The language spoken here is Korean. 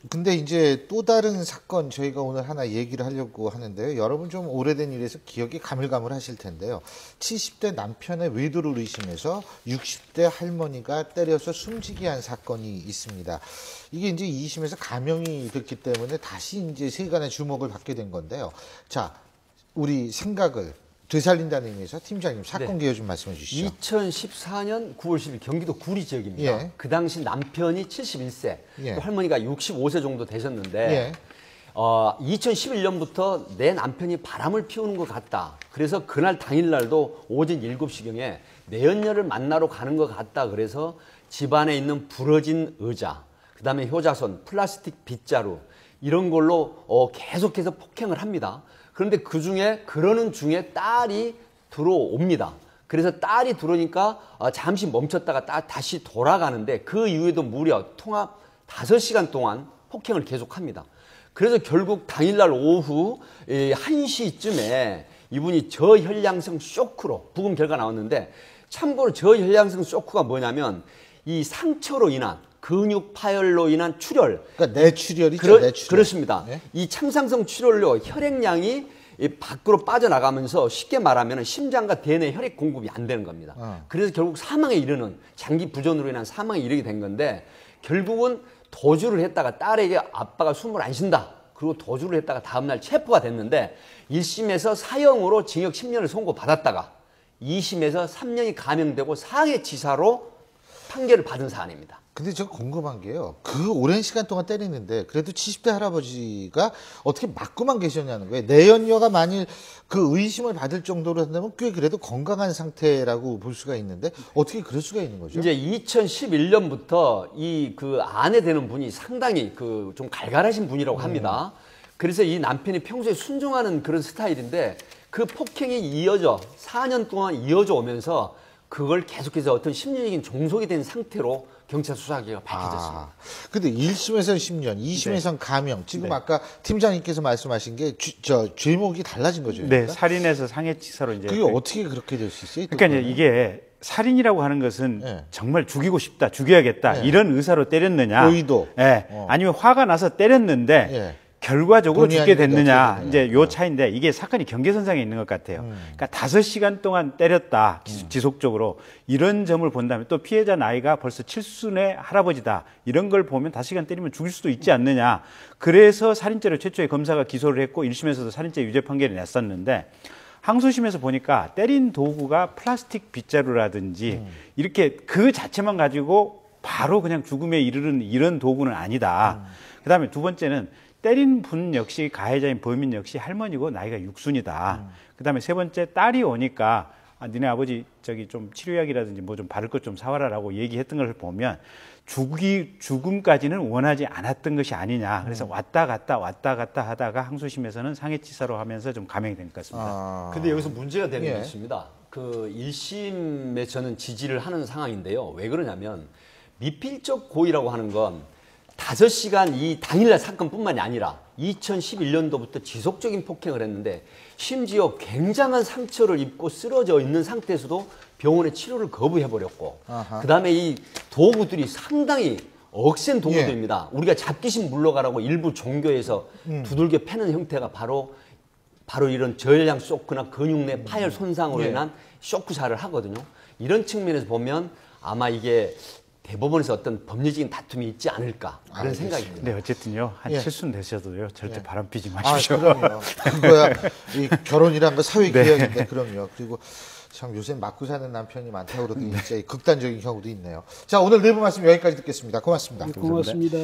근데 이제 또 다른 사건 저희가 오늘 하나 얘기를 하려고 하는데요. 여러분 좀 오래된 일에서 기억이 가물가물하실 텐데요. 70대 남편의 외도를 의심해서 60대 할머니가 때려서 숨지게 한 사건이 있습니다. 이게 이제 2심에서 감형이 됐기 때문에 다시 이제 세간의 주목을 받게 된 건데요. 자, 우리 생각을 되살린다는 의미에서 팀장님 사건 개요 좀 말씀해 주시죠. 2014년 9월 10일 경기도 구리 지역입니다. 예. 그 당시 남편이 71세, 예. 또 할머니가 65세 정도 되셨는데 예. 2011년부터 내 남편이 바람을 피우는 것 같다. 그래서 그날 당일날도 오전 7시경에 내연녀를 만나러 가는 것 같다. 그래서 집안에 있는 부러진 의자, 그다음에 효자손, 플라스틱 빗자루 이런 걸로 계속해서 폭행을 합니다. 그런데 그러는 중에 딸이 들어옵니다. 그래서 딸이 들어오니까 잠시 멈췄다가 다시 돌아가는데 그 이후에도 무려 통합 5시간 동안 폭행을 계속합니다. 그래서 결국 당일날 오후 1시쯤에 이분이 저혈량성 쇼크로 부검 결과 나왔는데, 참고로 저혈량성 쇼크가 뭐냐면 이 상처로 인한 근육 파열로 인한 출혈. 그러니까 뇌출혈이죠. 뇌출혈. 그렇습니다. 네? 이 참상성 출혈로 혈액량이 밖으로 빠져나가면서 쉽게 말하면 심장과 대뇌 혈액 공급이 안 되는 겁니다. 그래서 결국 사망에 이르는, 장기 부전으로 인한 사망에 이르게 된 건데, 결국은 도주를 했다가 딸에게 아빠가 숨을 안 쉰다. 그리고 도주를 했다가 다음날 체포가 됐는데 1심에서 사형으로 징역 10년을 선고받았다가 2심에서 3년이 감형되고 상해치사로 판결을 받은 사안입니다. 근데 제가 궁금한 게요. 그 오랜 시간 동안 때리는데 그래도 70대 할아버지가 어떻게 맞고만 계셨냐는 거예요. 내연녀가 만일 그 의심을 받을 정도로 한다면 꽤 그래도 건강한 상태라고 볼 수가 있는데 어떻게 그럴 수가 있는 거죠? 이제 2011년부터 그 아내 되는 분이 상당히 좀 갈갈하신 분이라고 합니다. 그래서 이 남편이 평소에 순종하는 그런 스타일인데 그 폭행이 4년 동안 이어져 오면서 그걸 계속해서 어떤 심리적인 종속이 된 상태로 경찰 수사기가 밝혀졌습니다. 근데 1심에서는 10년, 2심에서는 감형. 지금 아까 팀장님께서 말씀하신 게 죄목이 달라진 거죠. 네, 살인에서 상해치사로 이제. 그게 어떻게 그렇게 될 수 있어요? 그러니까 이제 이게 살인이라고 하는 것은 정말 죽이고 싶다, 죽여야겠다 이런 의사로 때렸느냐, 의도, 아니면 화가 나서 때렸는데 결과적으로 죽게 됐느냐, 이제 요 차이인데 이게 사건이 경계선상에 있는 것 같아요. 그러니까 5시간 동안 때렸다, 지속적으로 이런 점을 본다면, 또 피해자 나이가 벌써 7순의 할아버지다, 이런 걸 보면 5시간 때리면 죽일 수도 있지 않느냐. 그래서 살인죄로 최초에 검사가 기소를 했고 1심에서도 살인죄 유죄 판결이 냈었는데, 항소심에서 보니까 때린 도구가 플라스틱 빗자루라든지 이렇게 그 자체만 가지고 바로 그냥 죽음에 이르는 이런 도구는 아니다. 그다음에 두 번째는 때린 분 역시, 가해자인 범인 역시 할머니고 나이가 6순이다. 그다음에 세 번째, 딸이 오니까 니네 아버지 좀 치료약이라든지 뭐 좀 바를 것 좀 사와라라고 얘기했던 걸 보면 죽음까지는 원하지 않았던 것이 아니냐. 그래서 왔다 갔다 하다가 항소심에서는 상해치사로 하면서 좀 감형이 된 것 같습니다. 근데 여기서 문제가 되는 게 있습니다. 그 1심에 저는 지지를 하는 상황인데요. 왜 그러냐면 미필적 고의라고 하는 건 5시간 이 당일날 사건뿐만이 아니라 2011년도부터 지속적인 폭행을 했는데, 심지어 굉장한 상처를 입고 쓰러져 있는 상태에서도 병원에 치료를 거부해버렸고, 그 다음에 이 도구들이 상당히 억센 도구들입니다. 우리가 잡기신 물러가라고 일부 종교에서 두들겨 패는 형태가 바로 이런 저혈량 쇼크나 근육 내 파열 손상으로 인한 쇼크사를 하거든요. 이런 측면에서 보면 아마 이게 대법원에서 어떤 법리적인 다툼이 있지 않을까, 그런 생각이 듭니다. 네, 어쨌든요, 한 7순 되셔도요, 절대 바람 피지 마십시오. 그럼요. 그거야, 이 결혼이란 거 사회 기약인데, 그럼요. 그리고 참 요새 맞고 사는 남편이 많다고 그러더니 진짜 극단적인 경우도 있네요. 자, 오늘 내부 말씀 여기까지 듣겠습니다. 고맙습니다. 고맙습니다.